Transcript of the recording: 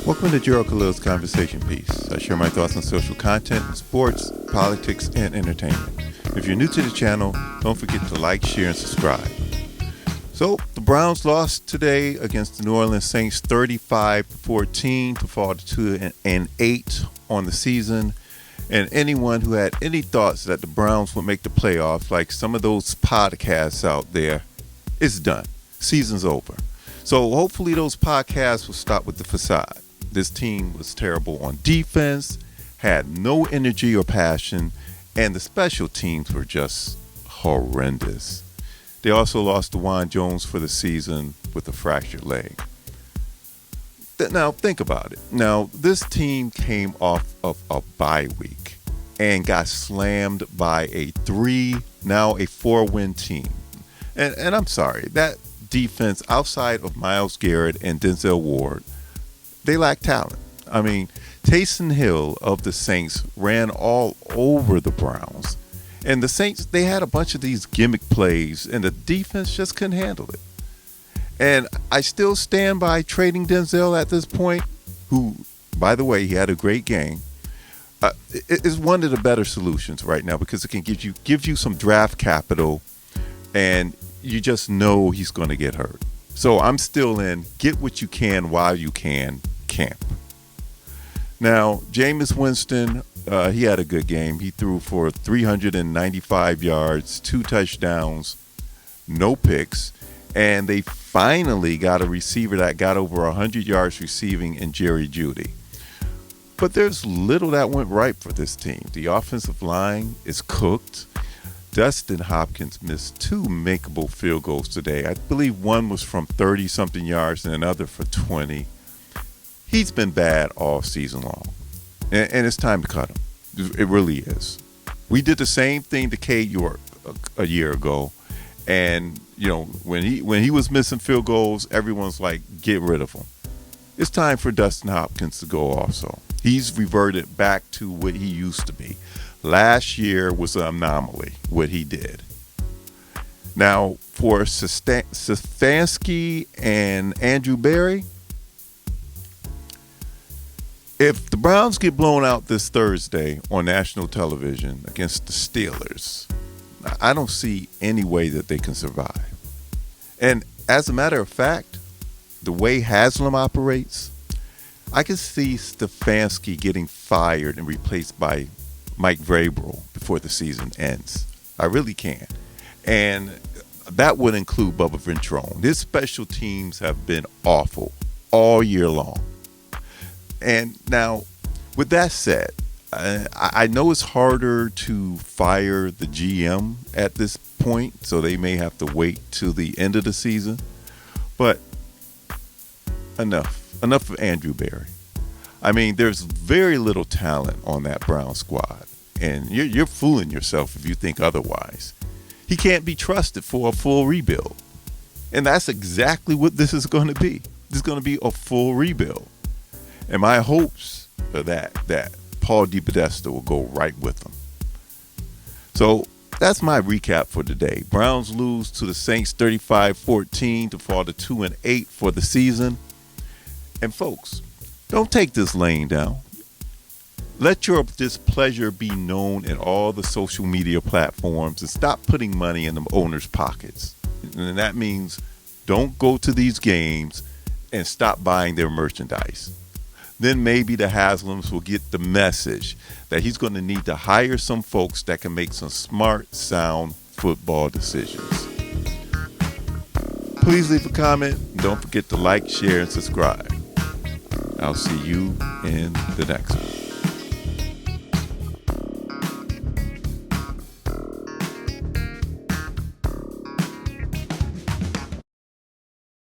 Welcome to Gerald Khalil's Conversation Piece. I share my thoughts on social content, sports, politics, and entertainment. If you're new to the channel, don't forget to like, share, and subscribe. So, the Browns lost today against the New Orleans Saints 35-14 to fall to 2-8 on the season. And anyone who had any thoughts that the Browns would make the playoffs, like some of those podcasts out there, it's done. Season's over. So hopefully those podcasts will stop with the facade. This team was terrible on defense, had no energy or passion, and the special teams were just horrendous. They also lost DeJuan Jones for the season with a fractured leg. Now, think about it. Now, this team came off of a bye week and got slammed by a 4-win team. And I'm sorry, that defense outside of Myles Garrett and Denzel Ward, they lack talent. I mean, Taysom Hill of the Saints ran all over the Browns. And the Saints, they had a bunch of these gimmick plays, and the defense just couldn't handle it. And I still stand by trading Denzel at this point, who, by the way, he had a great game. Is one of the better solutions right now because it can give you some draft capital, and you just know he's going to get hurt. So I'm still in get what you can while you can camp. Now, Jameis Winston, he had a good game. He threw for 395 yards, 2 touchdowns, no picks, and they finally got a receiver that got over 100 yards receiving in Jerry Jeudy. But there's little that went right for this team. The offensive line is cooked. Dustin Hopkins missed 2 makeable field goals today. I believe one was from 30-something yards and another for 20. He's been bad all season long, and it's time to cut him. It really is. We did the same thing to Cade York a year ago, and when he was missing field goals, everyone's like, get rid of him. It's time for Dustin Hopkins to go also. He's reverted back to what he used to be. Last year was an anomaly, what he did. Now, for Stefanski and Andrew Berry, if the Browns get blown out this Thursday on national television against the Steelers, I don't see any way that they can survive. And as a matter of fact, the way Haslam operates, I can see Stefanski getting fired and replaced by Mike Vrabel before the season ends. I really can. And that would include Bubba Ventrone. His special teams have been awful all year long. And now, with that said, I know it's harder to fire the GM at this point, so they may have to wait till the end of the season. But enough of Andrew Berry. I mean, there's very little talent on that Brown squad, and you're fooling yourself if you think otherwise. He can't be trusted for a full rebuild, and that's exactly what this is going to be. This is going to be a full rebuild, and my hopes are that Paul DePodesta will go right with them. So that's my recap for today. Browns lose to the Saints 35-14 to fall to 2-8 for the season. And folks, don't take this laying down. Let your displeasure be known in all the social media platforms and stop putting money in the owners' pockets. And that means don't go to these games and stop buying their merchandise. Then maybe the Haslams will get the message that he's going to need to hire some folks that can make some smart, sound football decisions. Please leave a comment. Don't forget to like, share, and subscribe. I'll see you in the next one.